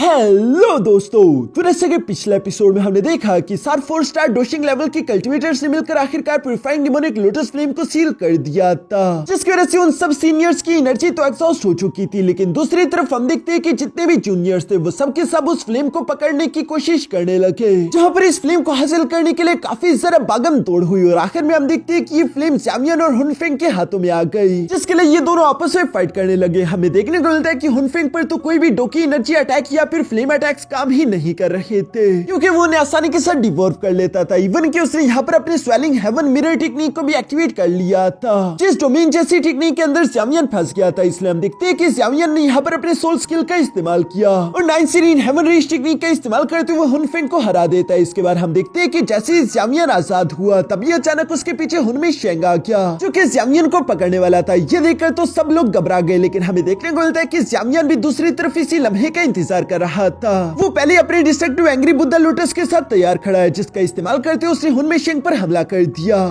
Hello दोस्तों, तो जैसे कि पिछले एपिसोड में हमने देखा कि 4 स्टार डोशिंग लेवल के कल्टीवेटर्स ने मिलकर आखिरकार प्यूरिफाइंग डिमोनिक लोटस फ्लेम को सील कर दिया था, जिसकी वजह से उन सब सीनियर्स की एनर्जी तो एग्जॉस्ट हो चुकी थी। लेकिन दूसरी तरफ हम देखते हैं कि जितने भी जूनियर्स थे वो सब के सब उस फ्लेम को पकड़ने की कोशिश करने लगे, जहाँ पर इस फ्लेम को हासिल करने के लिए काफी ज्यादा भागम तोड़ हुई और आखिर में हम देखते हैं कि ये फ्लेम ज़ामियन और हुनफेंग के हाथों में आ गई, जिसके लिए ये दोनों आपस में फाइट करने लगे। हमें देखने को मिलता है कि हुनफेंग पर तो कोई भी डोकी एनर्जी अटैक या फिर फ्लेम अटैक्स काम ही नहीं कर रहे थे, क्योंकि वो उन्हें आसानी के साथ डिवॉल्व कर लेता था। इवन कि उसने यहाँ पर अपने स्वेलिंग हेवन मिरर टेक्निक को भी एक्टिवेट कर लिया था, जिस डोमेन जैसी टेक्निक के अंदर ज़ामियन फंस गया था। इसलिए हम देखते हैं कि ज़ामियन ने यहाँ पर अपने सोल स्किल का इस्तेमाल किया और 9 सीरीन हेवन रेज टेक्निक का इस्तेमाल करते हुए हुनफेंग को हरा देता है। इसके बाद हम देखते हैं कि जैसे ही ज़ामियन आजाद हुआ तभी अचानक उसके पीछे हुनमे शेंग आ गया, जो कि ज़ामियन को पकड़ने वाला था। ये देखकर तो सब लोग घबरा गए, लेकिन हमें देखने को मिलता है कि ज़ामियन भी दूसरी तरफ इसी लम्हे का इंतजार कर रहा था। वो पहले अपने डिस्ट्रक्टिव एंग्री बुद्धा लोटस के साथ तैयार खड़ा है, जिसका इस्तेमाल करते हुए उसने हुनमे शेंग पर हमला कर दिया।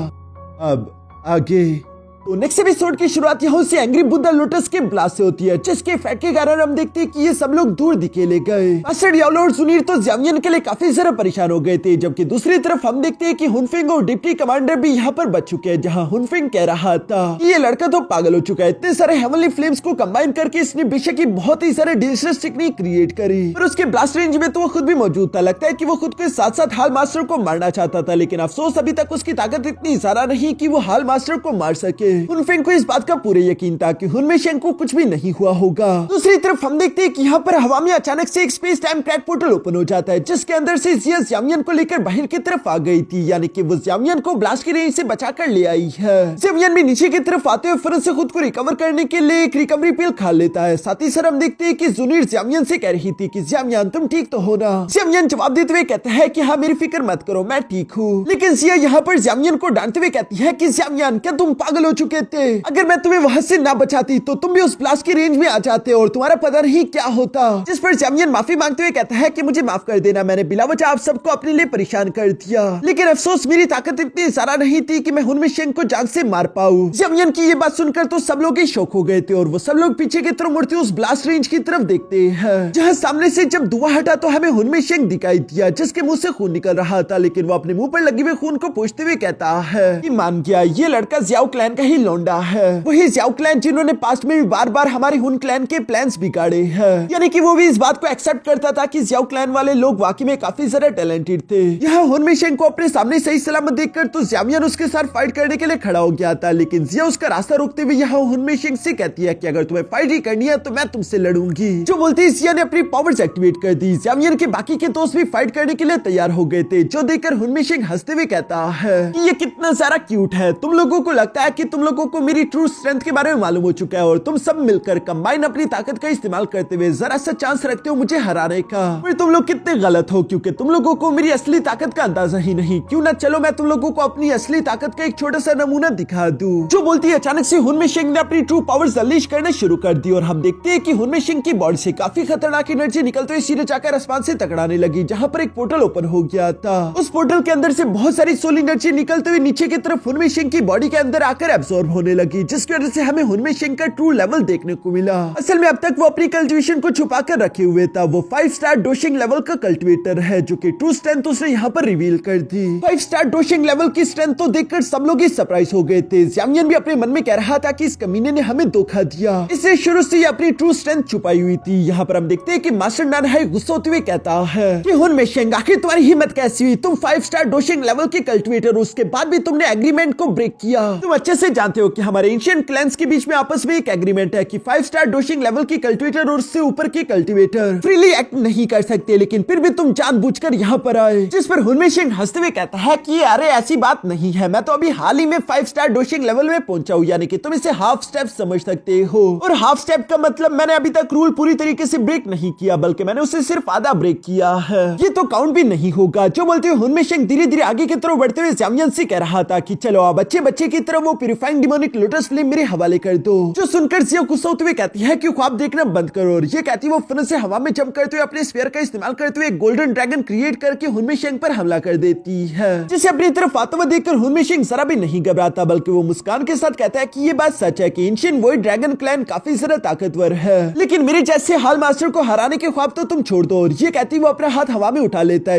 अब आगे तो नेक्स्ट एपिसोड की शुरुआत यहाँ से एंग्री बुद्धा लोटस के ब्लास्ट से होती है, जिसके इफेक्ट के कारण हम देखते हैं कि ये सब लोग दूर दिखेले गए। मास्टर डियाब्लो और सुनीर तो ज़ामियन के लिए काफी ज्यादा परेशान हो गए थे, जबकि दूसरी तरफ हम देखते हैं कि हुनफेंग और डिप्टी कमांडर भी यहाँ पर बच चुके हैं, जहाँ हुनफेंग कह रहा था कि ये लड़का तो पागल हो चुका है। इतने सारे हेवनली फ्लेम्स को कंबाइन करके इसने बेशक ही बहुत ही सारे डेंजरस टेक्निक क्रिएट करी, और उसके ब्लास्ट रेंज में तो वो खुद भी मौजूद था। लगता है कि वो खुद के साथ साथ हाल मास्टर को मारना चाहता था, लेकिन अफसोस अभी तक उसकी ताकत इतनी ज्यादा नहीं कि वो हाल मास्टर को मार सके। हुनफेंग को इस बात का पूरा यकीन था कि हुनमे शेंग को कुछ भी नहीं हुआ होगा। दूसरी तरफ हम देखते हैं कि यहाँ पर हवा में अचानक से एक space time crack portal open हो जाता है, जिसके अंदर से जिया ज़ामियन को लेकर बाहर की तरफ आ गई थी, यानी कि वो ज़ामियन को ब्लास्ट की रेंज से बचाकर ले आई है। ज़ामियन भी नीचे की तरफ आते हुए फौरन से खुद को रिकवर करने के लिए एक रिकवरी पिल खा लेता है। साथ ही सर हम देखते हैं कि जुनीर ज़ामियन से कह रही थी कि ज़ामियन तुम ठीक तो हो ना। ज़ामियन जवाब देते हुए कहता है कि हाँ मेरी फिक्र मत करो, मैं ठीक हूँ। लेकिन जिया यहाँ पर ज़ामियन को डांटते हुए कहती है कि ज़ामियन क्या तुम पागल हो चुके थे? अगर मैं तुम्हें वहां से ना बचाती तो तुम भी उस ब्लास्ट की रेंज में आ जाते और तुम्हारा पता नहीं क्या होता। जिस पर ज़ामियन माफी मांगते हुए कहता है कि मुझे माफ कर देना, मैंने बिला वजह आप सबको अपने लिए परेशान कर दिया, लेकिन अफसोस मेरी ताकत इतनी ज्यादा नहीं थी कि मैं हुनमे शेंग को जान से मार पाऊं। ज़ामियन की ये बात सुनकर तो सब लोग ही शौक हो गए थे और वो सब लोग पीछे की तरफ मुड़ते उस ब्लास्ट रेंज की तरफ देखते हैं, जहाँ सामने से जब धुआं हटा तो हमें हुनमे शेंग दिखाई दिया, जिसके मुंह से खून निकल रहा था। लेकिन वो अपने मुंह पर लगे हुए खून को पोंछते हुए कहता है कि मान गया ये लड़का ज़ियाओ क्लैन का ही लौंडा है, वही ज़ियाओ क्लैन जिन्होंने पास्ट में भी बार बार हमारे हुन क्लैन के प्लान्स बिगाड़े हैं। यानी कि वो भी इस बात को एक्सेप्ट करता था कि ज़ियाओ क्लैन वाले लोग वाकई में काफी ज्यादा टैलेंटेड थे। यहाँ हुनमे शेंग को अपने सामने सही सलामत देखकर तो ज़ामियन उसके साथ फाइट करने के लिए खड़ा हो गया था, लेकिन जिया उसका रास्ता रोकते हुए यहाँ हुनमे शेंग से कहती है कि अगर तुम्हें फाइट ही करनी है तो मैं तुमसे लड़ूंगी। जो बोलती है जिया ने अपनी पावर्स एक्टिवेट कर दी। ज़ामियन के बाकी के दोस्त भी फाइट करने के लिए तैयार हो गए थे, जो देखकर हुनमे शेंग हंसते हुए कहता है कि ये कितना सारा क्यूट है। तुम लोगों को लगता है कि तुम लोगों को मेरी ट्रू स्ट्रेंथ के बारे में मालूम हो चुका है और तुम सब मिलकर कंबाइन अपनी ताकत का इस्तेमाल करते हुए जरा सा चांस रखते हो मुझे हराने का। पर तुम लोग कितने गलत हो, क्योंकि तुम लोगों को मेरी असली ताकत का अंदाजा ही नहीं। क्यों ना चलो मैं तुम लोगों को अपनी असली ताकत का एक छोटा सा नमूना दिखा दूं। जो बोलती है अचानक से हुनमे शेंग ने अपनी ट्रू पावर्स अनलीश करना शुरू कर दी और हम देखते हैं कि हुनमे शेंग की बॉडी से काफी खतरनाक एनर्जी निकलते हुए सीधे जाकर आसमान से टकराने लगी, जहाँ पर एक पोर्टल ओपन हो गया था। उस पोर्टल के अंदर से बहुत सारी सोल एनर्जी निकलते हुए नीचे की तरफ हुनमे शेंग की बॉडी के अंदर आकर एब्सॉर्ब होने लगी, जिसकी वजह से हमें हुनमे शेंग का ट्रू लेवल देखने को मिला। असल में अब तक वो अपनी कल्टीवेशन को छुपा कर रखे हुए था। वो 5 स्टार डोशिंग लेवल का कल्टीवेटर है, जो कि ट्रू स्ट्रेंथ उसने यहाँ पर रिवील कर दी। 5 स्टार डोशिंग लेवल की स्ट्रेंथ तो देखकर सब लोग ही सरप्राइज हो गए थे। ज़ामियन भी अपने मन में कह रहा था कि इस कमीने ने हमें धोखा दिया, इससे शुरू से अपनी ट्रू स्ट्रेंथ छुपाई हुई थी। यहाँ पर हम देखते हैं कि मास्टर नानहाई गुस्सा होते हुए कहता है कि हुनमे शेंग आखिर तुम्हारी हिम्मत कैसी हुई? तुम 5 स्टार डोशिंग लेवल के कल्टीवेटर, उसके बाद भी तुमने एग्रीमेंट को ब्रेक किया। तुम अच्छे से जानते हो कि हमारे एंशिएंट क्लैंस के बीच में आपस में एक एग्रीमेंट है कि 5 स्टार डोशिंग लेवल की कल्टीवेटर और उससे ऊपर के कल्टीवेटर फ्रीली एक्ट नहीं कर सकते, लेकिन फिर भी तुम जानबूझकर यहाँ पर आए। जिस पर हुनमे शेंग हंसते हुए कहता है कि अरे ऐसी बात नहीं है, मैं तो अभी हाल ही में 5 स्टार डोशिंग लेवल में पहुंचा हूँ, यानी कि तुम इसे हाफ स्टेप समझ सकते हो। और हाफ स्टेप का मतलब मैंने अभी तक रूल पूरी तरीके से ब्रेक नहीं किया, बल्कि मैंने उसे सिर्फ आधा ब्रेक किया है, ये तो काउंट भी नहीं होगा। जो बोलते हुए हुनमे शेंग धीरे धीरे आगे की तरफ बढ़ते हुए ज़ामियन से कह रहा था कि चलो अब अच्छे बच्चे की तरफ वो purifying purifying demonic lotus flame मेरे हवाले कर दो। जो सुनकर जिया गुस्सा होते हुए कहती है कि ख्वाब देखना बंद करो, और ये कहती है वो फिर से हवा में जंप करते हुए अपने स्फीयर का इस्तेमाल करते हुए गोल्डन ड्रैगन क्रिएट करके हुनमे शेंग पर हमला कर देती है, जिसे अपनी तरफ आता हुआ देखकर हुनमे शेंग जरा भी नहीं घबराता, बल्कि वो मुस्कान के साथ कहता है कि ये बात सच है कि एंशिएंट वॉइड ड्रैगन क्लैन काफी ज्यादा ताकतवर है, लेकिन मेरे जैसे हाल मास्टर को हराने के ख्वाब तो तुम छोड़ दो। और ये कहती वो अपना हाथ हवा में उठा लेता है,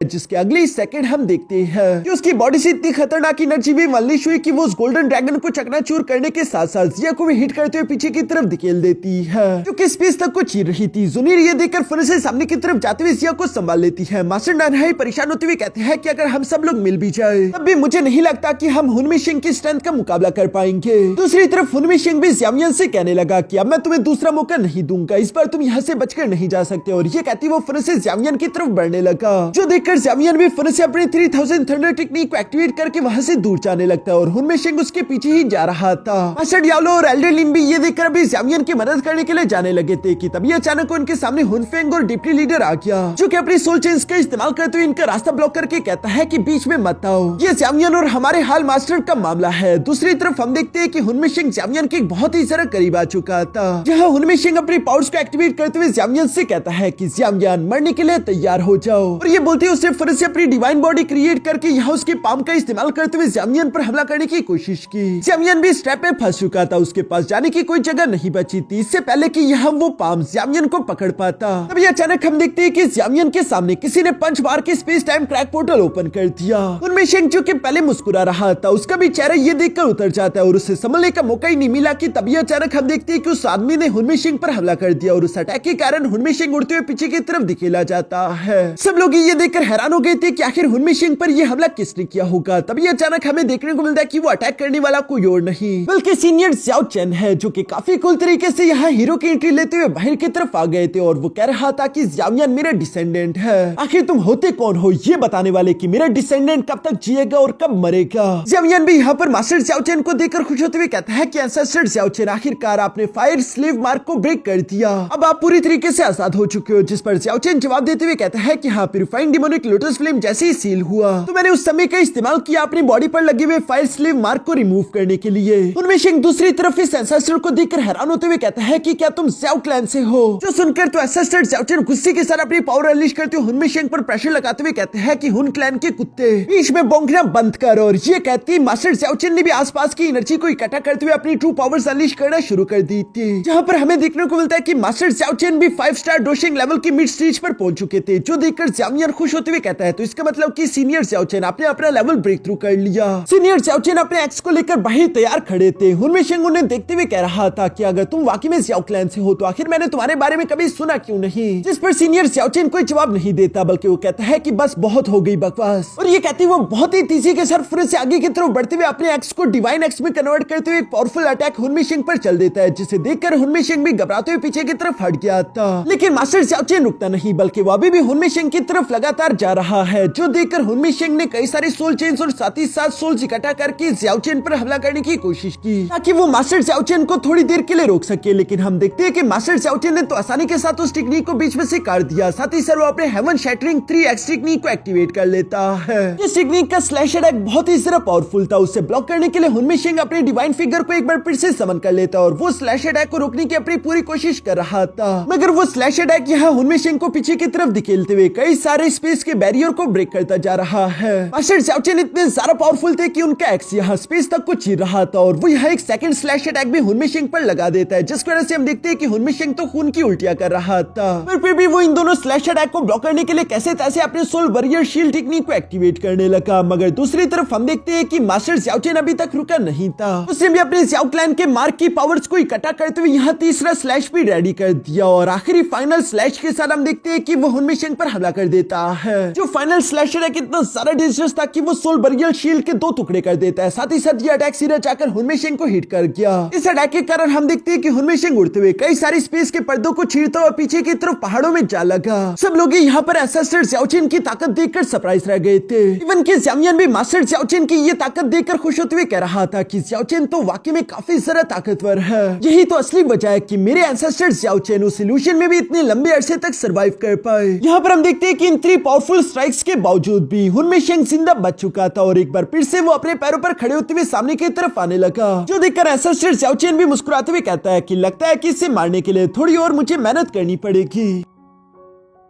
जिसके अगले सेकंड हम देखते हैं कि उसकी बॉडी से इतनी खतरनाक एनर्जी भी अनलीश हुई कि वो उस गोल्डन ड्रैगन को चकनाचूर करने के साथ साथ जिया को भी हिट करते हुए पीछे की तरफ धकेल देती है, जो कि स्पेस तक को चीर रही थी। जुनीर ये देखकर फिर से सामने की तरफ जाते हुए जिया को संभाल लेती है। मास्टर नानहाई परेशान होते हुए कहते हैं कि अगर हम सब लोग मिल भी जाए तब भी मुझे नहीं लगता कि हम हुनमे शेंग की स्ट्रेंथ का मुकाबला कर पाएंगे। दूसरी तरफ हुनमे शेंग भी ज़्यावियन से कहने लगा कि अब मैं तुम्हें दूसरा मौका नहीं दूंगा, इस बार तुम यहाँ से बचकर नहीं जा सकते। और ये कहती वो फिर से ज़्यावियन की तरफ बढ़ने लगा, जो देखकर ज़्यावियन भी फिर से अपनी 3000 थंडर टेक्निक को एक्टिवेट करके वहां से दूर जाने लगता है, और हुनमे शेंग उसके पीछे ही जा रहा था। मास्टर डियाब्लो और एल्डर लिन भी ये देखकर अभी ज़्यावियन की मदद करने के लिए जाने लगे थे कि तभी अचानक उनके सामने हुनफेंग और डिप्टी लीडर आ गया, जो कि अपनी सोल चेंज का इस्तेमाल करते हुए इनका रास्ता ब्लॉक करके कहता है कि बीच में मत आओ, ये ज़्यावियन और हमारे हाल मास्टर का मामला है। दूसरी तरफ हम देखते हैं कि हुनमे शेंग ज़्यावियन के बहुत ही ज्यादा करीब आ चुका था, जहाँ हुनमे शेंग अपनी पावर्स को एक्टिवेट करते हुए ज़्यावियन से कहता है कि ज़्यावियन मरने के लिए तैयार हो जाओ। और ये बोलते हुए उसने फिर से अपनी डिवाइन बॉडी क्रिएट करके यहाँ उसके पाम का इस्तेमाल करते हुए ज़्यावियन पर हमला करने की कोशिश की। ज़्यावियन भी स्ट्रैप में फंस चुका था, उसके पास जाने की कोई जगह नहीं बची थी इससे पहले कि यहाँ वो पाम ज़्यावियन को पकड़ पाता। तभी अचानक हम देखते हैं कि ज़्यावियन के सामने किसी ने पंच मार के space time crack portal open कर दिया। उनमें शेंग जो कि पहले मुस्कुरा रहा था, उसका भी चेहरा ये देखकर उतर जाता है और उसे संभलने का मौका ही नहीं मिला कि तभी अचानक हम देखते हैं कि उस आदमी ने हुनमे शेंग पर हमला कर दिया, और उस अटैक के कारण हुनमे शेंग उड़ते हुए पीछे की तरफ धकेला जाता है। सब लोग ये देखकर हैरान हो गए थे कि आखिर हुनमे शेंग पर यह हमला किसने किया होगा। तभी अचानक हमें देखने को मिलता है कि वो अटैक करने वाला कोई और नहीं बल्कि सीनियर ज़्याओ चेन है, जो कि काफी कूल तरीके से यहाँ हीरो की एंट्री लेते हुए बाहर की तरफ आ गए थे, और वो कह रहा था कि ज़्यावियन मेरा डिसेंडेंट है। आखिर तुम होते कौन हो ये बताने वाले कि मेरा डिसेंडेंट कब तक जिएगा और कब मरेगा। ज़्यावियन भी यहाँ पर मास्टर ज़्याओ चेन को देखकर खुश होते हुए कहता है कि एंसेस्टर ज़्याओ चेन, आखिरकार आपने फायर स्लेव मार्क को ब्रेक कर दिया, अब आप पूरी तरीके से आजाद हो चुके हो। जिस पर ज़्याओ चेन जवाब देते हुए कहता है कि हाँ, प्यूरिफाइंग डिमोनिक लोटस फ्लेम जैसे ही सील हुआ तो मैंने उस समय का इस्तेमाल किया अपनी बॉडी पर लगे हुए फायर स्लेव मार्क को रिमूव करने के लिए। हुनमे शेंग दूसरी तरफ इस एंसेस्टर को देखकर हैरान होते हुए कहता है कि क्या तुम ज़्याओ क्लैन से हो। जो सुनकर तो एंसेस्टर ज़्याओ चेन गुस्से के साथ अपनी पावर अनलीश करते हुए हुनमे शेंग पर प्रेशर लगाते हुए कहते हैं कि हुन क्लैन के कुत्ते बीच में भौंकना बंद कर। और ये कहती मास्टर ज़्याओ चेन ने भी आसपास की एनर्जी को इकट्ठा करते हुए अपनी ट्रू पावर्स अनलीश करना शुरू कर दी थी, जहाँ पर हमें देखने को मिलता है कि मास्टर ज़्याओ चेन भी 5 स्टार डोशिंग लेवल की मिड स्टेज पर पहुंच चुके थे, जो देखकर ज़्यावियन खुश होते हुए कहता है तो इसका मतलब कि सीनियर ज़्याओ चेन आपने अपना लेवल ब्रेक थ्रू कर लिया। सीनियर ज़्याओ चेन अपने एक्स को लेकर बाहर तैयार खड़े थे। हुनमे शेंग उन्हें देखते हुए कह रहा था कि अगर तुम वाकई में ज़्याओ क्लैन से हो तो आखिर मैंने तुम्हारे बारे में कभी सुना क्यों नहीं। जिस पर सीनियर ज़्याओ चेन कोई जवाब नहीं देता, बल्कि वो कहता है कि बस बहुत हो गई बकवास। और ये कहती वो बहुत ही तेजी के साथ फिर से आगे की तरफ बढ़ते हुए अपने एक्स को डिवाइन एक्स में कन्वर्ट करते हुए एक पावरफुल अटैक हुनमे शेंग पर चल देता है, जिसे देखकर हुनमे शेंग भी घबराते हुए पीछे की तरफ हट गया था। लेकिन मास्टर ज़्याओ चेन रुकता नहीं, बल्कि वो अभी भी हुनमे शेंग की तरफ लगातार जा रहा है, जो देखकर हुनमे शेंग ने कई सारे सोल चेन्स और साथ ही साथ सोल्स इकट्ठा करके ज़्याओ चेन पर हमला करने की कोशिश की ताकि वो मास्टर ज़्याओ चेन को थोड़ी देर के लिए रोक सके। लेकिन हम देखते हैं कि मास्टर ज़्याओ चेन ने तो आसानी के साथ उस टेक्निक को बीच में से काट दिया। साथ ही साथ वो अपने हेवन शैटरिंग 3x टेक्निक को एक्टिवेट कर लेता है। इस टेक्निक का स्लैश अटैक बहुत ही ज्यादा पावरफुल था, उसे ब्लॉक करने के लिए हुनमे शेंग अपने डिवाइन फिगर को एक बार फिर से समन कर लेता और वो स्लैश अटैक को रोकने की अपनी पूरी कोशिश कर रहा था, मगर वो स्लैश अटैक यहाँ हुनमे शेंग को पीछे की तरफ धकेलते हुए कई सारे स्पेस के बैरियर को ब्रेक करता जा रहा है। मास्टर ज़्याओ चेन इतने ज्यादा पावरफुल थे कि उनका एक्स यहाँ स्पेस तक को चीर रहा था, और वो यहाँ एक सेकंड स्लैश अटैक भी हुनमे शेंग पर लगा देता है, जिसकी वजह से हम देखते हैं कि हुनमे शेंग तो खून की उल्टियां कर रहा था, पर फिर भी वो इन दोनों स्लैश अटैक को ब्लॉक करने के लिए कैसे तैसे अपने सोल बैरियर शील्ड टेक्निक को एक्टिवेट करने लगा। मगर दूसरी तरफ हम देखते हैं कि मास्टर ज़्याओ चेन अभी तक रुका नहीं था, उसने भी अपने ज़्याओ क्लैन के मार्क की पावर्स को इकट्ठा करते हुए यहाँ तीसरा स्लैश भी रेडी कर दिया, और आखिरी फाइनल स्लैश के साथ हम देखते हैं कि वो हुनमे शेंग पर हमला कर देता है। जो फाइनल स्लैश अटैक इतना सारा डेंजरस था कि वो सोल बैरियर शील्ड के 2 टुकड़े कर देता है। साथ ही साथ ये अटैक सीधा जाकर हुनमे शेंग को हिट कर गया। इस अटैक के कारण हम देखते हैं कि हुनमे शेंग उड़ते हुए कई सारी स्पेस के पर्दों को चीरता और पीछे की तरफ पहाड़ों में जा लगा। सब लोग यहाँ पर एंसेस्टर ज़्याओ चेन की ताकत देखकर सरप्राइज रह गए थे। इवन कि ज़्यावियन भी मास्टर ज़्याओ चेन की ये ताकत देखकर खुश होते हुए कह रहा था कि ज़्याओ चेन तो वाकई में काफी ज्यादा ताकतवर है। यही तो असली वजह है कि मेरे एंसेस्टर ज़्याओ चेन उस इल्यूशन में भी इतने लंबे अरसे तक सर्वाइव कर पाए। यहाँ पर हम देखते हैं कि इन 3 पावरफुल स्ट्राइक्स के बावजूद भी हुनमे शेंग जिंदा बच चुका था और एक बार फिर से वो अपने पैरों पर खड़े होते हुए सामने की तरफ आने लगा, जो देखकर एंसेस्टर ज़्याओ चेन भी मुस्कुराते हुए कहता है कि लगता है कि इसे मारने के लिए थोड़ी और मुझे मेहनत करनी पड़ेगी।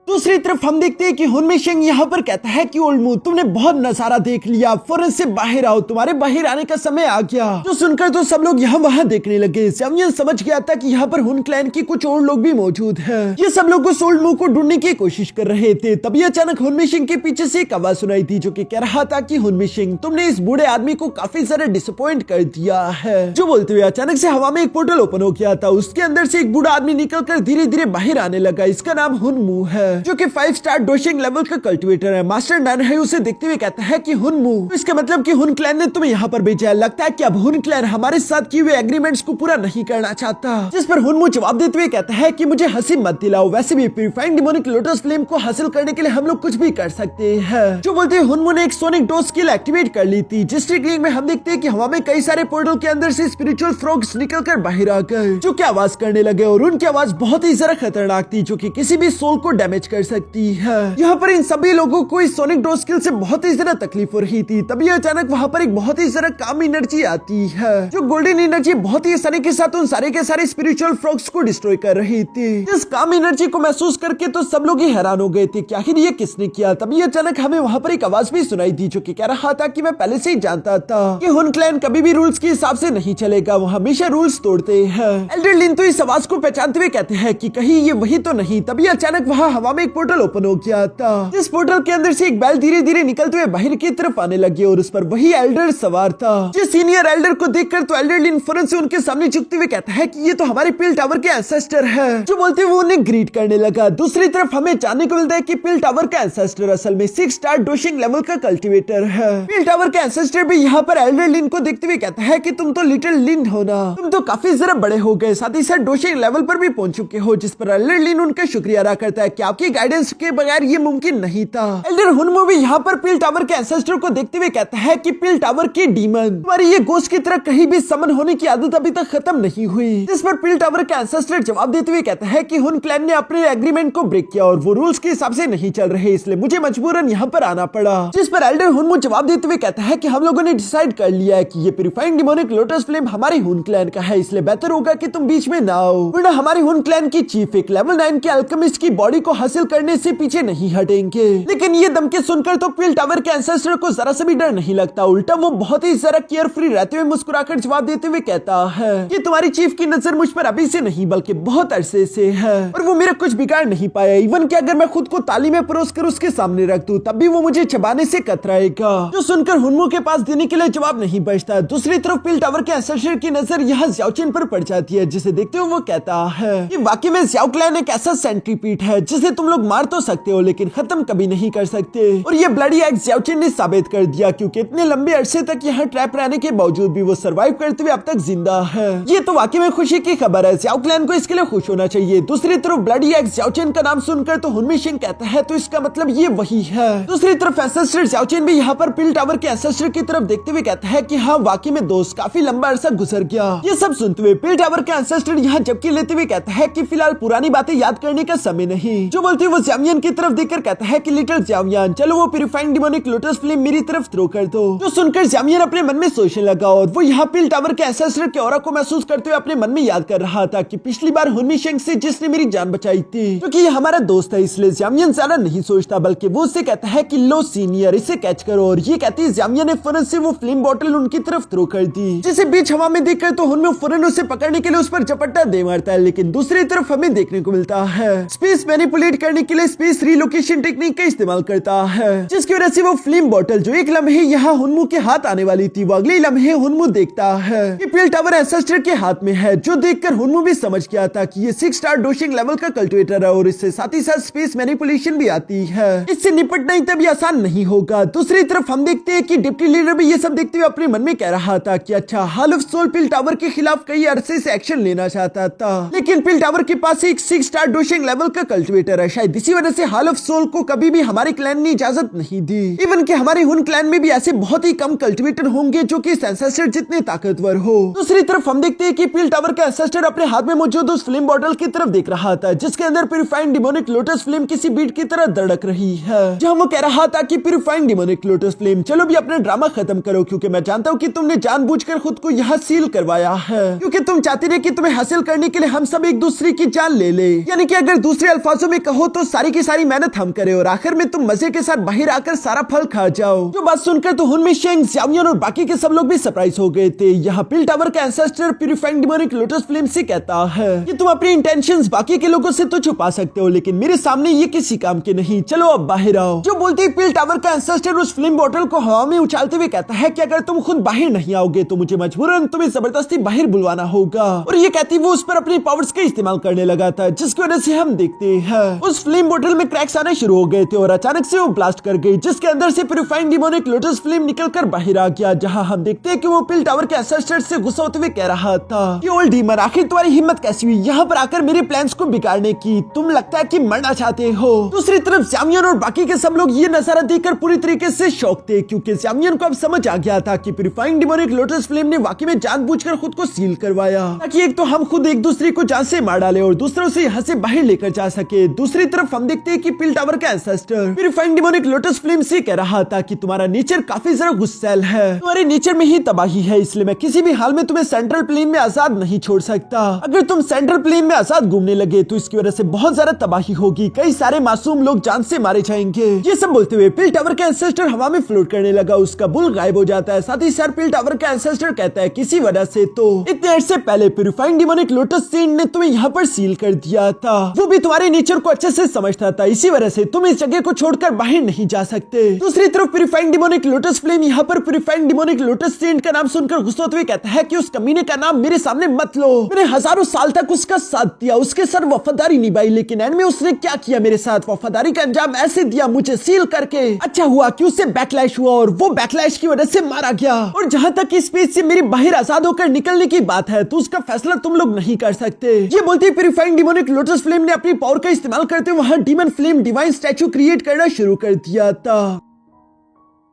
दूसरी तरफ हम देखते हैं कि हुनमे शेंग यहाँ पर कहता है कि ओल्ड मू, तुमने बहुत नजारा देख लिया, फौरन से बाहर आओ, तुम्हारे बाहर आने का समय आ गया। जो सुनकर तो सब लोग यहाँ वहाँ देखने लगे। ज़्याओ समझ गया था कि यहाँ पर हुन क्लैन की कुछ और लोग भी मौजूद हैं। ये सब लोग उस ओल्ड मू को ढूंढने की कोशिश कर रहे थे। तभी अचानक हुनमे शेंग के पीछे से एक आवाज सुनाई थी जो कि कह रहा था कि हुनमे शेंग, तुमने इस बूढ़े आदमी को काफी ज्यादा डिसअपॉइंट कर दिया है। जो बोलते हुए अचानक से हवा में एक पोर्टल ओपन हो गया था। उसके अंदर से एक बूढ़ा आदमी निकलकर धीरे धीरे बाहर आने लगा। इसका नाम हुन मू है, जो कि 5 स्टार डोशिंग लेवल का कल्टीवेटर है। मास्टर नैन है उसे देखते हुए कहता है कि हुन मू, इसका मतलब कि हुन क्लैन ने तुम्हें यहाँ पर भेजा है। लगता है कि अब हुन क्लैन हमारे साथ किए हुए एग्रीमेंट्स को पूरा नहीं करना चाहता। जिस पर हुन मू जवाब देते हुए कहता है कि मुझे हंसी मत दिलाओ, वैसे भी प्यूरिफाइंग डिमोनिक लोटस फ्लेम को हासिल करने के लिए हम लोग कुछ भी कर सकते हैं। जो बोलते हैं हुन मू ने एक सोनिक डोज स्किल एक्टिवेट कर ली थी, जिस टेक्निक में हम देखते हैं कि हवा में कई सारे पोर्टल के अंदर से स्पिरिचुअल फ्रॉग्स निकलकर बाहर आ गए, जो कि आवाज करने लगे और उनकी आवाज बहुत ही ज्यादा खतरनाक थी, जो कि किसी भी सोल को डैमेज कर सकती है। यहाँ पर इन सभी लोगों को इस सोनिक डोज स्किल से बहुत ही ज्यादा तकलीफ हो रही थी। तभी अचानक वहाँ पर एक बहुत ही ज्यादा काम एनर्जी आती है, जो गोल्डन एनर्जी बहुत ही आसानी के साथ उन सारे के सारे स्पिरिचुअल फ्रॉग्स को डिस्ट्रॉय कर रही थी। इस काम एनर्जी को महसूस करके तो सब लोग ही हैरान हो गए थे कि आखिर ये किसने किया। तभी अचानक हमें वहाँ पर एक आवाज भी सुनाई दी, जो कि कह रहा था कि मैं पहले से ही जानता था कि हुन क्लैन कभी भी रूल्स के हिसाब से नहीं चलेगा, वो हमेशा रूल्स तोड़ते हैं। एल्डर लिन तो इस आवाज को पहचानते हुए कहते हैं कि कहीं ये वही तो नहीं। तभी अचानक वहाँ हवा में एक पोर्टल ओपन हो गया था। इस पोर्टल के अंदर से एक बैल धीरे धीरे निकलते हुए बाहर की तरफ आने लगी और उस पर वही एल्डर सवार था। जो सीनियर एल्डर को देखकर तो एल्डर लिन फौरन से उनके सामने झुकते हुए कहता है कि ये तो हमारे पिल टावर के एंसेस्टर है। जो बोलते हुए उन्हें ग्रीट करने लगा। दूसरी तरफ हमें जानने को मिलता है कि पिल टावर का एंसेस्टर असल में 6 स्टार डोशिंग लेवल का कल्टीवेटर है। पिल टावर का एंसेस्टर भी यहाँ पर एल्डर लिन को देखते हुए कहता है कि तुम तो लिटिल लिन हो ना, तुम तो काफी जरा बड़े हो गए, साथ ही साथ डोशिंग लेवल पर भी पहुंच चुके हो। जिस पर एल्डर लिन उनका शुक्रिया अदा करता है कि आपकी गाइडेंस के बगैर ये मुमकिन नहीं था। एल्डर हुन मू भी यहाँ पर पिल टावर के एंसेस्टर को देखते हुए कहता है कि पिल टावर के डीमन, तुम्हारी ये गोश्त की तरह कहीं भी समन होने की आदत अभी तक खत्म नहीं हुई। जिस पर पिल टावर के एंसेस्टर जवाब देते हुए कहता है कि हुन क्लैन ने अपने एग्रीमेंट को ब्रेक किया और वो रूल्स के हिसाब से नहीं चल रहे, इसलिए मुझे मजबूरन यहाँ पर आना पड़ा। जिस पर एल्डर हुन मू जवाब देते हुए कहता है कि हम लोगों ने डिसाइड कर लिया है कि ये प्यूरिफाइंग डिमोनिक लोटस फ्लेम हमारे हुन क्लैन का है, इसलिए बेहतर होगा कि तुम बीच में ना आओ, वरना हमारे हुन क्लैन की चीफ एक लेवल 9 के अल्केमिस्ट की बॉडी को हासिल करने से पीछे नहीं हटेंगे। लेकिन ये धमकी सुनकर तो पिल टावर के एंसेस्टर को जरा से भी डर नहीं लगता, उल्टा वो बहुत ही जरा केयर फ्री रहते हुए मुस्कुराकर जवाब देते हुए कहता है कि तुम्हारी चीफ की नजर मुझ पर अभी से नहीं बल्कि बहुत अरसे से है और वो मेरा कुछ बिगाड़ नहीं पाया। इवन कि अगर मैं खुद को ताली में परोस कर उसके सामने रख दूं तब भी वो मुझे चबाने से कतराएगा। जो सुनकर हुन मू के पास देने के लिए जवाब नहीं बचता। दूसरी तरफ पिल टावर के एंसेस्टर की नजर यहाँ ज़्याओ चेन पर पड़ जाती है, जिसे देखते हुए वो कहता है कि वाकई में ज़्याओ क्लैन एक ऐसा सेंट्रीपीड है जिसे तुम लोग मार तो सकते हो लेकिन खत्म कभी नहीं कर सकते। और ये ब्लडी एक्स ज़्याओ चेन ने साबित कर दिया, क्योंकि इतने लंबे अरसे तक यहाँ ट्रैप रहने के बावजूद भी वो सरवाइव करते हुए अब तक जिंदा है। ये तो वाकई में खुशी की खबर है, ज़्याओ क्लैन को इसके लिए खुश होना चाहिए। दूसरी तरफ ब्लडी एक्स ज़्याओ चेन का नाम सुनकर तो हुनमे शेंग कहता है तो इसका मतलब ये वही है। दूसरी तरफ एंसेस्टर ज़्याओ चेन भी यहाँ पर पिल टावर के एंसेस्टर की तरफ देखते हुए कहता है कि हाँ वाकई में दोस्त काफी लंबा अरसा गुजर गया। ये सब सुनते हुए पिल टावर के एंसेस्टर यहाँ झपकी लेते हुए कहता है कि फिलहाल पुरानी बातें याद करने का समय नहीं। जो बोलते वो ज़्यावियन की तरफ देखकर कहता है कि लिटिल ज़्यावियन, चलो वो प्यूरिफाइंग डिमोनिक लोटस फ्लेम मेरी तरफ थ्रो कर दो। जो सुनकर ज़्यावियन अपने मन में सोचने लगा और वो यहाँ पिल टावर के एंसेस्टर के ऑरा को महसूस करते हुए अपने मन में याद कर रहा था कि पिछली बार हुनमे शेंग से जिसने मेरी जान बचाई थी, क्योंकि ये हमारा दोस्त है, इसलिए ज़्यावियन ज्यादा नहीं सोचता बल्कि वो उससे कहता है कि लो सीनियर इसे कैच करो। और ये कहती है ज़्यावियन ने फौरन से वो फ्लेम बॉटल उनकी तरफ थ्रो कर दी, जिसे बीच हवा में देखकर तो हुनमे फौरन उसे पकड़ने के लिए उस पर झपट्टा दे मारता है। लेकिन दूसरी तरफ हमें देखने को मिलता है स्पेस मैनिपुलेट करने के लिए स्पेस रिलोकेशन टेक्निक का इस्तेमाल करता है, जिसकी वजह से वो फ्लेम बॉटल जो एक लम्हे यहाँ हुनमू के हाथ आने वाली थी वो अगले लम्हे हुनमू देखता है कि पिल टावर एंसेस्टर के हाथ में है। जो देखकर हुनमू भी समझ गया था कि ये 6 स्टार डोशिंग लेवल का कल्टीवेटर है और इससे साथ ही साथ स्पेस मैनिपुलेशन भी आती है, इससे निपटना ही तभी आसान नहीं होगा। दूसरी तरफ हम देखते हैं कि डिप्टी लीडर भी ये सब देखते हुए अपने मन में कह रहा था कि अच्छा हाल ऑफ सोल पिल टावर के खिलाफ कई अरसे से एक्शन लेना चाहता था, लेकिन पिल टावर के पास एक 6 स्टार डोशिंग लेवल का कल्टीवेटर है, शायद इसी वजह से हॉल ऑफ सोल को कभी भी हमारे क्लैन ने इजाजत नहीं दी। इवन कि हमारे हुन क्लैन में भी ऐसे बहुत ही कम कल्टिवेटर होंगे जो कि एंसेस्टर जितने ताकतवर हो। दूसरी तरफ हम देखते हैं कि पील टावर का एंसेस्टर अपने हाथ में मौजूद उस फ्लेम बॉटल की तरफ देख रहा था जिसके अंदर प्यूरिफाइंग डिमोनिक लोटस फ्लेम किसी बीट की तरह धड़क रही है, जहां वो कह रहा था कि प्यूरिफाइंग डिमोनिक लोटस फ्लेम, चलो भी अपना ड्रामा खत्म करो क्योंकि मैं जानता हूँ कि तुमने जानबूझकर खुद को यहाँ सील करवाया है क्योंकि तुम चाहते थे कि तुम्हें हासिल करने के लिए हम सब एक दूसरे की जान ले ले। यानी कि अगर दूसरे अल्फाजों में कहो तो सारी की सारी मेहनत हम करें और आखिर में तुम मजे के साथ बाहर आकर सारा फल खा जाओ। जो बात सुनकर तो हुन में शेंग, ज़ियामियन और बाकी के सब लोग भी सरप्राइज हो गए थे। यहाँ पील टावर का ancestor purifying demonic lotus flame से कहता है कि तुम अपनी इंटेंशंस बाकी के लोगों से तो छुपा सकते हो लेकिन मेरे सामने ये किसी काम के नहीं, चलो अब बाहर आओ। जो बोलते ही पील टावर का एंसेस्टर उस फ्लेम बॉटल को हवा में उछालते हुए कहता है कि अगर तुम खुद बाहर नहीं आओगे तो मुझे मजबूरन तुम्हें जबरदस्ती बाहर बुलवाना होगा। और ये कहती वो उस पर अपनी पावर्स का इस्तेमाल करने लगा था जिसकी वजह से हम देखते हैं उस फ्लेम बॉटल में क्रैक्स आने शुरू हो गए थे और अचानक से वो ब्लास्ट कर गई जिसके अंदर से प्यूरिफाइंग डिमोनिक लोटस फ्लेम निकलकर बाहर आ गया। जहां हम देखते हैं कि वो पील टावर के एंसेस्टर से गुस्सा होते हुए कह रहा था कि ओल्ड डीमन, आखिर तुम्हारी हिम्मत कैसी हुई यहाँ पर आकर मेरे प्लान्स को बिगाड़ने की? तुम लगता है कि मरना चाहते हो। दूसरी तरफ ज़ियामियन और बाकी के सब लोग ये नजारा देखकर पूरी तरीके से शॉक थे क्योंकि ज़ियामियन को अब समझ आ गया था कि प्यूरिफाइंग डिमोनिक लोटस फ्लेम ने वाकई में जानबूझकर खुद को सील करवाया ताकि एक तो हम खुद एक दूसरे को जान से मार डाले और दूसरों से यहाँ से बाहर लेकर जा सके। दूसरी तरफ हम देखते हैं कि पील टावर का ancestor purifying demonic lotus flame से कह रहा था कि तुम्हारा नेचर काफी जरा गुस्सैल है, तुम्हारे नेचर में ही तबाही है, इसलिए मैं किसी भी हाल में तुम्हें सेंट्रल प्लेन में आजाद नहीं छोड़ सकता। अगर तुम सेंट्रल प्लेन में आजाद घूमने लगे तो इसकी वजह से बहुत ज्यादा तबाही होगी, कई सारे मासूम लोग जान से मारे जाएंगे। ये सब बोलते हुए पील टावर का एंसेस्टर हवा में फ्लोट करने लगा, उसका बुल गायब हो जाता है। साथ ही सर पील टावर का एंसेस्टर कहता है किसी वजह से तो इतने अर्से पहले प्यूरिफाइंग डिमोनिक लोटस सेंट ने तुम्हें यहाँ पर सील कर दिया था, वो भी तुम्हारे नेचर को अच्छे से समझता था, इसी वजह से तुम इस जगह को छोड़कर बाहर नहीं जा सकते। दूसरी तरफ प्यूरिफाइंग डिमोनिक लोटस फ्लेम यहाँ पर प्यूरिफाइंग डिमोनिक लोटस सेंट का नाम सुनकर गुस्सा होते हुए कहता है कि उस कमीने का नाम मेरे सामने मत लो, मैंने हजारों साल तक उसका साथ दिया, उसके सर वफादारी निभाई, लेकिन एंड में उसने क्या किया मेरे साथ, वफादारी का अंजाम ऐसे दिया मुझे सील करके। अच्छा हुआ कि उससे बैकलैश हुआ और वो बैकलैश की वजह से मारा गया। और जहां तक इस स्पेस से मेरी बाहर आजाद होकर निकलने की बात है तो उसका फैसला तुम लोग नहीं कर सकते। ये बोलते ही प्यूरिफाइंग डिमोनिक लोटस फ्लेम ने अपनी पावर का इस्तेमाल करते हुए वहां demon flame divine statue create करना शुरू कर दिया था।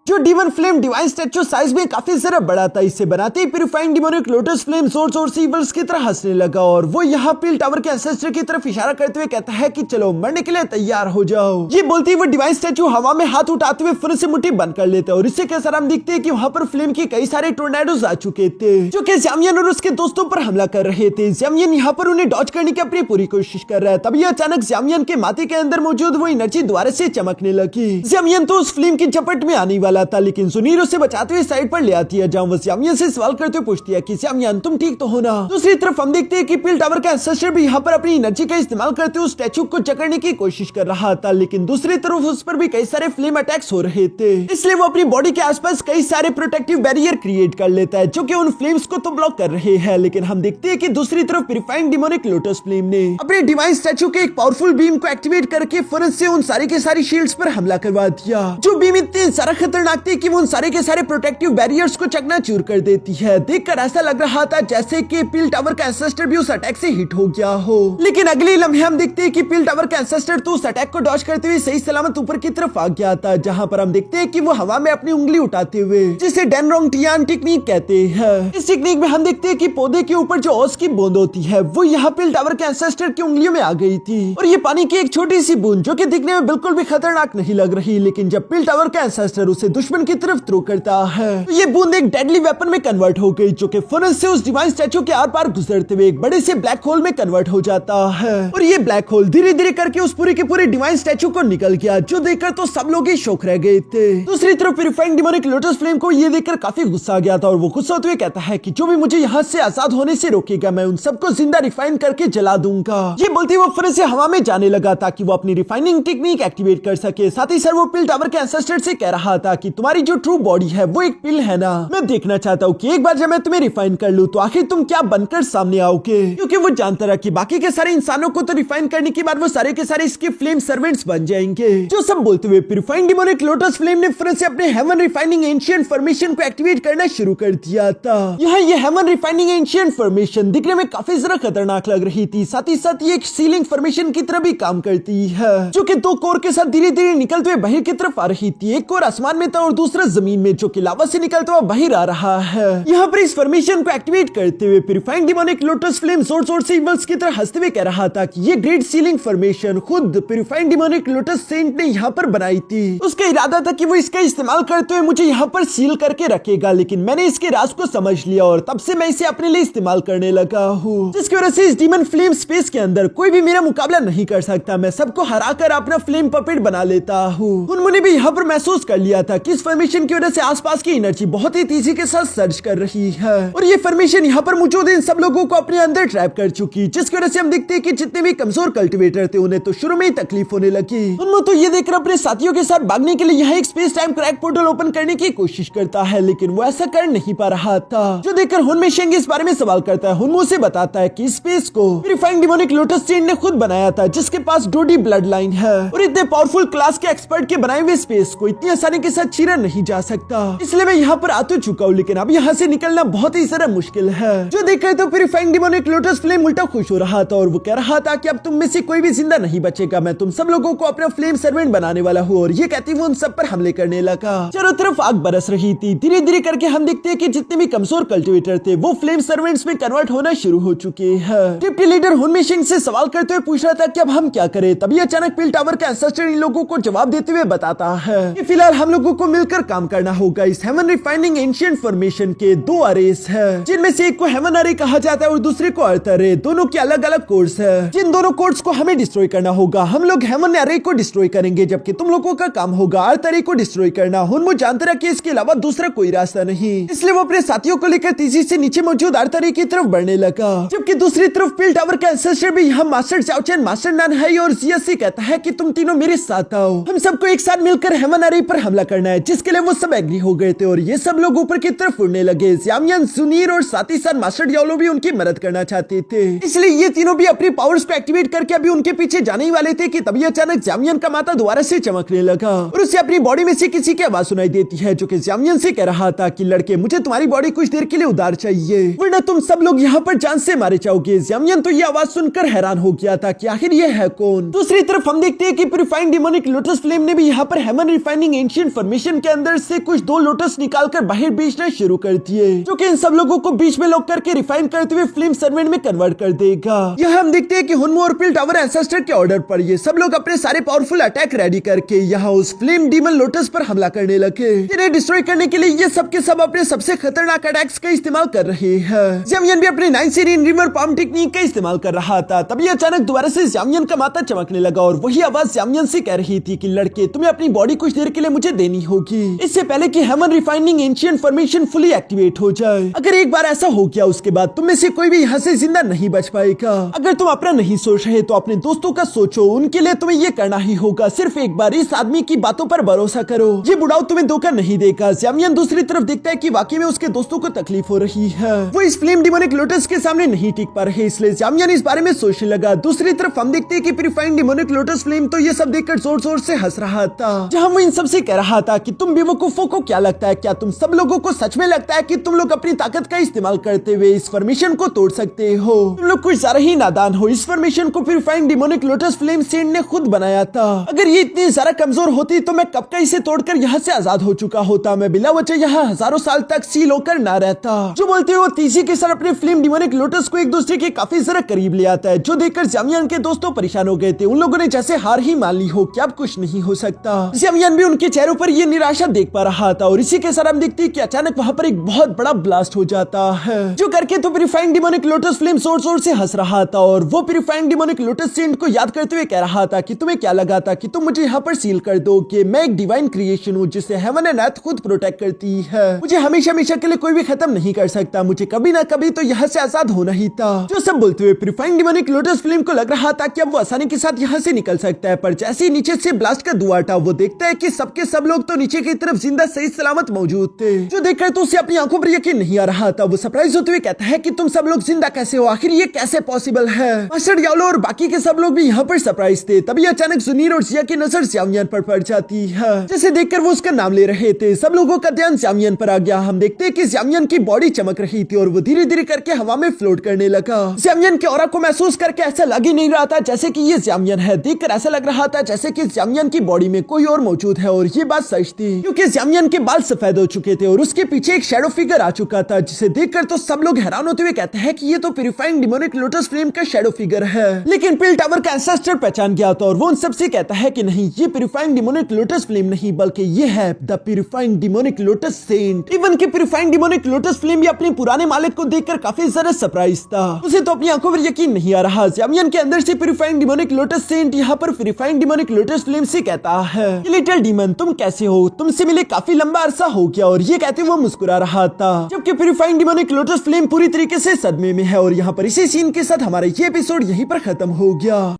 जो demon flame divine statue size में काफी जरा बड़ा था, इसे बनाते ही प्यूरिफाइंग डिमोनिक लोटस फ्लेम जोर जोर से इवल्स की तरह हंसने लगा और वो यहाँ पील टावर के एंसेस्टर की तरफ इशारा करते हुए कहता है कि चलो मरने के लिए तैयार हो जाओ। ये बोलते ही वो डिवाइन स्टैचू हवा में हाथ उठाते हुए फिर से मुट्ठी बंद कर लेता है और इससे कैसा हम देखते हैं कि वहाँ पर फ्लेम के कई सारे टोर्नेडोज आ चुके थे जो कि ज़ियामियन और उसके दोस्तों पर हमला कर रहे थे। ज़ियामियन यहाँ पर उन्हें डॉज करने की अपनी पूरी कोशिश कर रहा है, तभी अचानक ज़ियामियन के माथे के अंदर मौजूद वो एनर्जी दोबारा से चमकने लगी। ज़ियामियन तो उस फ्लेम की चपेट में आने वाला था लेकिन सुनीर उसे बचाते हुए साइड पर ले आती है जहां वो ज़ियामियन से सवाल करते हुए पूछती है कि ज़ियामियन तुम ठीक तो हो ना। दूसरी तरफ हम देखते हैं कि पील टावर का एंसेस्टर भी यहाँ पर अपनी एनर्जी का इस्तेमाल करते हुए उस स्टैचू को जकड़ने की कोशिश कर रहा था लेकिन दूसरी तरफ उस पर भी कई सारे फ्लेम अटैक्स हो रहे थे, इसलिए वो अपनी बॉडी के आसपास कई सारे प्रोटेक्टिव बैरियर क्रिएट कर लेता है जो कि उन फ्लेम्स को तो ब्लॉक कर रहे हैं। लेकिन हम देखते हैं कि दूसरी तरफ प्यूरिफाइंग डिमोनिक लोटस फ्लेम ने अपने डिवाइन स्टैचू के एक पावरफुल बीम को एक्टिवेट करके फौरन से उन सारे के सारी शील्ड्स पर हमला करवा दिया। जो बीम इतनी सारा खतरनाक थी कि वो उन सारे के सारे प्रोटेक्टिव बैरियर्स को चकनाचूर कर देती है। देखकर ऐसा लग रहा था जैसे कि पील टावर का एंसेस्टर भी उस अटैक से हिट हो गया हो, लेकिन अगले लम्हे हम देखते हैं कि पील टावर का एंसेस्टर तो उस अटैक को डॉज करते हुए सही सलामत ऊपर की तरफ आ गया था, जहां पर हम देखते हैं कि वो हवा में अपनी उंगली उठाते हुए, जिसे डेनरोंगटियान टेक्निक कहते हैं, इस टेक्निक में हम देखते हैं कि पौधे के ऊपर जो ओस की बूंद होती है वो यहाँ पील टावर के एंसेस्टर की उंगलियों में आ गई थी। और ये पानी की एक छोटी सी बूंद जो कि दिखने में बिल्कुल भी खतरनाक नहीं लग रही, लेकिन जब पील टावर का एंसेस्टर उसे दुश्मन की तरफ थ्रो करता है तो ये बूंद एक डेडली वेपन में कन्वर्ट हो गई जो कि फौरन से उस डिवाइन स्टैचू के आर पार गुजरते हुए एक बड़े से ब्लैक होल में कन्वर्ट हो जाता है। और ये ब्लैक होल धीरे धीरे करके उस पूरे के पूरे डिवाइन स्टैचू को निकल गया, जो देखकर तो सब लोग ही शौक रह गए थे। दूसरी तरफ प्यूरिफाइंग डिमोनिक लोटस फ्लेम को ये देखकर काफी गुस्सा आ गया था और वो गुस्सा होते हुए कहता है कि जो भी मुझे यहाँ से आजाद होने से रोकेगा मैं उन सबको जिंदा रिफाइन करके जला दूंगा। ये बोलते वो फौरन से हवा में जाने लगा ताकि वो अपनी रिफाइनिंग टेक्निक एक्टिवेट कर सके। साथ ही सर वो पील टावर के एंसेस्टर से कह रहा था कि तुम्हारी जो ट्रू बॉडी है वो एक पिल है ना, मैं देखना चाहता हूँ कि एक बार जब मैं तुम्हें रिफाइन कर लूँ तो आखिर तुम क्या बनकर सामने आओगे। क्योंकि वो जानता रहा कि बाकी के सारे इंसानों को तो रिफाइन करने के बाद वो सारे के सारे इसके फ्लेम सर्वेंट्स बन जाएंगे। जो सब बोलते हुए प्यूरिफाइंग डिमोनिक लोटस फ्लेम ने फिर से अपने हेवन रिफाइनिंग एंशिएंट फॉर्मेशन को एक्टिवेट करना शुरू कर दिया था। यहाँ ये हेवन रिफाइनिंग एंशिएंट फॉर्मेशन दिखने में काफी जरा खतरनाक लग रही थी, साथ ही साथ ये एक सीलिंग फॉर्मेशन की तरह भी काम करती है, जो कि दो कोर के साथ धीरे धीरे निकलते हुए बाहर की तरफ आ रही थी। एक कोर आसमान में था और दूसरा जमीन में, जो कि लावा से निकलता हुआ बाहर आ रहा है। यहाँ पर इस फॉर्मेशन को एक्टिवेट करते हुए प्यूरिफाइंग डिमोनिक लोटस फ्लेम जोर जोर से इवल्स की तरह हंसते हुए कह रहा था कि ये ग्रेट सीलिंग फॉर्मेशन खुद प्यूरिफाइंग डिमोनिक लोटस सेंट ने यहाँ पर बनाई थी। उसका इरादा था कि वो इसका इस्तेमाल करते हुए मुझे यहाँ पर सील करके रखेगा, लेकिन मैंने इसके राज को समझ लिया और तब से मैं इसे अपने लिए इस्तेमाल करने लगा हूँ, जिसकी वजह से इस डीमन फ्लेम स्पेस के अंदर कोई भी मेरा मुकाबला नहीं कर सकता। मैं सबको हराकर अपना फ्लेम पपेट बना लेता हूँ। उन्होंने भी यहाँ पर महसूस कर लिया था कि इस फॉर्मेशन की वजह से आसपास की एनर्जी बहुत ही तेजी के साथ सर्ज कर रही है और ये फॉर्मेशन यहाँ पर मौजूद इन सब लोगों को अपने अंदर ट्रैप कर चुकी, जिसकी वजह से हम देखते हैं कि जितने भी कमजोर कल्टिवेटर थे उन्हें तो शुरू में ही तकलीफ होने लगी। उनमें तो ये देखकर अपने साथियों के साथ भागने के लिए यहाँ एक space time crack portal open करने की कोशिश करता है, लेकिन वो ऐसा कर नहीं पा रहा था। जो देखकर हुनमे शेंग इस बारे में सवाल करता है। हुनमो से बताता है कि स्पेस को प्यूरिफाइंग डिमोनिक लोटस सेंट ने खुद बनाया था, जिसके पास डोडी ब्लड लाइन है और इतने पावरफुल क्लास के एक्सपर्ट के बनाए हुए स्पेस को इतनी आसानी के साथ चीरा नहीं जा सकता। इसलिए मैं यहाँ पर आ तो चुका हूँ, लेकिन अब यहाँ से निकलना बहुत ही ज्यादा मुश्किल है। जो देखकर तो प्यूरिफाइंग डिमोनिक लोटस फ्लेम उल्टा खुश हो रहा था और वो कह रहा था कि अब तुम में से कोई भी जिंदा नहीं बचेगा, मैं तुम सब लोगों को अपना फ्लेम सर्वेंट बनाने वाला हूँ। और ये कहती वो उन सब पर हमले करने लगा। चारों तरफ आग बरस रही थी। धीरे धीरे करके हम देखते हैं कि जितने भी कमजोर कल्टिवेटर थे वो फ्लेम सर्वेंट्स में कन्वर्ट होना शुरू हो चुके हैं। डिप्टी लीडर हुनमे शेंग से सवाल करते हुए पूछ रहा था कि अब हम क्या करें। तभी अचानक पिल टावर का एंसेस्टर इन लोगों को जवाब देते हुए बताता है कि फिलहाल हम लोगों को मिलकर काम करना होगा। इस हेवन रिफाइनिंग एंशिएंट फॉर्मेशन के दो अरेस है, जिनमें से एक को हेवन अरे कहा जाता है और दूसरे को अर्थ अरे। दोनों के अलग अलग कोर्स है, जिन दोनों कोर्स को हमें डिस्ट्रॉय करना होगा। हम लोग हेवन अरे को डिस्ट्रॉय करेंगे, जबकि तुम लोगों का काम होगा अर्थ अरे को डिस्ट्रॉय करना। हुनमो जानता रहा कि इसके अलावा दूसरा कोई रास्ता नहीं, इसलिए वो अपने साथियों को लेकर तेजी से नीचे मौजूद अर्थ अरे की तरफ बढ़ने लगा। जबकि दूसरी तरफ पिल टावर का एंसेस्टर भी यहाँ मास्टर चाओ चैन, मास्टर नान है और जिया से कहता है कि तुम तीनों मेरे साथ आओ, हम सबको एक साथ मिलकर हेवन अरे पर हमला करना है। जिसके लिए वो सब एग्री हो गए थे और ये सब लोग ऊपर की तरफ उड़ने लगे। ज़्यामियन, सुनीर और साथ ही साथ मास्टर डियालो भी उनकी मदद करना चाहते थे, इसलिए ये तीनों भी अपनी पावर्स को एक्टिवेट करके अभी उनके पीछे जाने ही वाले थे कि तभी अचानक ज़्यामियन का माथा दोबारा से चमकने लगा और उसे अपनी बॉडी में से किसी की आवाज सुनाई देती है, जो कि ज़्यामियन से कह रहा था कि लड़के, मुझे तुम्हारी बॉडी कुछ देर के लिए उधार चाहिए, वरना तुम सब लोग यहाँ पर जान से मारे जाओगे। ज़्यामियन तो ये आवाज सुनकर हैरान हो गया था कि आखिर ये है कौन। दूसरी तरफ हम देखते हैं कि प्यूरिफाइंग डिमोनिक लोटस फ्लेम ने भी यहाँ पर हेवन रिफाइनिंग एंशिएंट फॉर्मेशन के अंदर से कुछ दो लोटस निकालकर बाहर बेचना शुरू कर दिए, जो कि इन सब लोगों को बीच में लॉक करके रिफाइन करते हुए फ्लेम सर्वेंट में कन्वर्ट कर देगा। यहाँ हम देखते हैं कि हुनमो और पिल टावर एंसेस्टर के ऑर्डर पर ये सब लोग अपने सारे पावरफुल अटैक रेडी करके यहाँ उस फ्लेम डीमन लोटस पर हमला करने लगे। इन्हें डिस्ट्रॉय करने के लिए ये सब के सब अपने सबसे खतरनाक अटैक्स का इस्तेमाल कर रहे हैं। ज़्यामियन भी अपने 9 सीरीन रिवर पाम टेक्निक का इस्तेमाल कर रहा था। तभी अचानक दोबारा से ज़्यामियन का माथा चमकने लगा और वही आवाज ज़्यामियन से कह रही थी कि लड़के, तुम्हें अपनी बॉडी कुछ देर के लिए मुझे देनी होगी, इससे पहले कि heaven refining ancient formation fully activate हो जाए। अगर एक बार ऐसा हो गया उसके बाद तुम में से कोई भी यहाँ से जिंदा नहीं बच पाएगा। अगर तुम अपना नहीं सोच रहे तो अपने दोस्तों का सोचो, उनके लिए तुम्हें ये करना ही होगा। सिर्फ एक बार इस आदमी की बातों पर भरोसा करो, ये बुढ़ाऊ तुम्हें धोखा नहीं देगा। ज़्यामियन दूसरी तरफ देखता है कि वाकई में उसके दोस्तों को तकलीफ हो रही है, वो इस फ्लेम डिमोनिक लोटस के सामने नहीं टिक पा रहे, इसलिए ज़्यामियन इस बारे में सोचने लगा। दूसरी तरफ हम देखते हैं कि प्यूरिफाइंग डिमोनिक लोटस फ्लेम तो ये सब देखकर जोर जोर से हंस रहा था, जहाँ वो इन सब से कह रहा था कि तुम बेवकूफों को क्या लगता है, क्या तुम सब लोगों को सच में लगता है कि तुम लोग अपनी ताकत का इस्तेमाल करते हुए इस फॉर्मेशन को तोड़ सकते हो? तुम लोग कुछ ज्यादा ही नादान हो। इस फॉर्मेशन को purifying demonic lotus flame saint ने खुद बनाया था। अगर ये इतनी ज्यादा कमजोर होती तो मैं कब का इसे तोड़कर यहाँ से आजाद हो चुका होता। मैं बिला वजह यहाँ हजारों साल तक सील होकर ना रहता। जो बोलते हो तेजी के साथ अपने फ्लेम डिमोनिक लोटस को एक दूसरे के काफी जरा करीब ले आता है, जो देखकर ज़्यामियन के दोस्तों परेशान हो गए थे। उन लोगों ने जैसे हार ही मान ली हो कि अब कुछ नहीं हो सकता। ज़्यामियन भी उनके चेहरों पर ये निराशा देख पा रहा था और इसी के साथ हम देखते हैं कि अचानक वहाँ पर एक बहुत बड़ा ब्लास्ट हो जाता है, जो करके तो प्यूरिफाइंग डिमोनिक लोटस फ्लेम जोर जोर से हंस रहा था और वो प्यूरिफाइंग डिमोनिक लोटस सेंट को याद करते हुए कह रहा था कि तुम्हें क्या लगा था कि तुम मुझे यहाँ पर सील कर दो कि मैं एक डिवाइन क्रिएशन हूँ जिसे हेवन एंड अर्थ खुद प्रोटेक्ट करती है। मुझे हमेशा हमेशा के लिए कोई भी खत्म नहीं कर सकता, मुझे कभी ना कभी तो यहाँ से आजाद होना ही था। जो सब बोलते हुए प्यूरिफाइंग डिमोनिक लोटस फ्लेम को लग रहा था कि अब वो आसानी के साथ यहाँ से निकल सकता है, पर जैसे ही नीचे से ब्लास्ट का धुआं था वो देखता है कि सबके सब लोग तो नीचे की तरफ जिंदा सही सलामत मौजूद थे, जो देखकर तो उसे अपनी आंखों पर यकीन नहीं आ रहा था। वो सरप्राइज होते हुए कहता है कि तुम सब लोग जिंदा कैसे हो, आखिर ये कैसे पॉसिबल है। मास्टर डियाब्लो और बाकी के सब लोग भी यहाँ पर सरप्राइज थे। तभी अचानक जुनीर और जिया की नजर ज़ामियन पर पड़ जाती है, जिसे देखकर वो उसका नाम ले रहे थे। सब लोगों का ध्यान ज़ामियन पर आ गया। हम देखते हैं कि ज़ामियन की बॉडी चमक रही थी और वो धीरे धीरे करके हवा में फ्लोट करने लगा। ज़ामियन के ऑरा को महसूस करके ऐसा लग ही नहीं रहा था जैसे कि ये ज़ामियन है। देखकर ऐसा लग रहा था जैसे कि ज़ामियन की बॉडी में कोई और मौजूद है, और ये बात सच थी क्योंकि ज़ामियन के बाल सफेद हो चुके थे और उसके पीछे एक शैडो फिगर आ चुका था, जिसे देखकर तो सब लोग हैरान होते हुए कहते हैं कि ये तो प्यूरिफाइंग डिमोनिक लोटस फ्लेम का शैडो फिगर है। लेकिन पिल टावर का एंसेस्टर पहचान गया था और वो उन सबसे कहता है कि नहीं, ये प्यूरिफाइंग डिमोनिक लोटस फ्लेम नहीं बल्कि ये है the purifying demonic lotus saint. Even की प्यूरिफाइंग डिमोनिक लोटस फ्लेम भी अपने पुराने मालिक को देखकर काफी ज्यादा सरप्राइज था। उसे तो अपनी आंखों पर यकीन नहीं आ रहा। ज़ामियन के अंदर से प्यूरिफाइंग डिमोनिक लोटस सेंट यहाँ पर प्यूरिफाइंग डिमोनिक लोटस फ्लेम से कहता है, लिटिल डीमन तुम कैसे हो, तुमसे मिले काफी लंबा अरसा हो गया। और ये कहते वो मुस्कुरा रहा था, जबकि प्यूरिफाइंग डिमोनिक लोटस फ्लेम पूरी तरीके से सदमे में है। और यहाँ पर इसी सीन के साथ हमारा ये एपिसोड यहीं पर खत्म हो गया।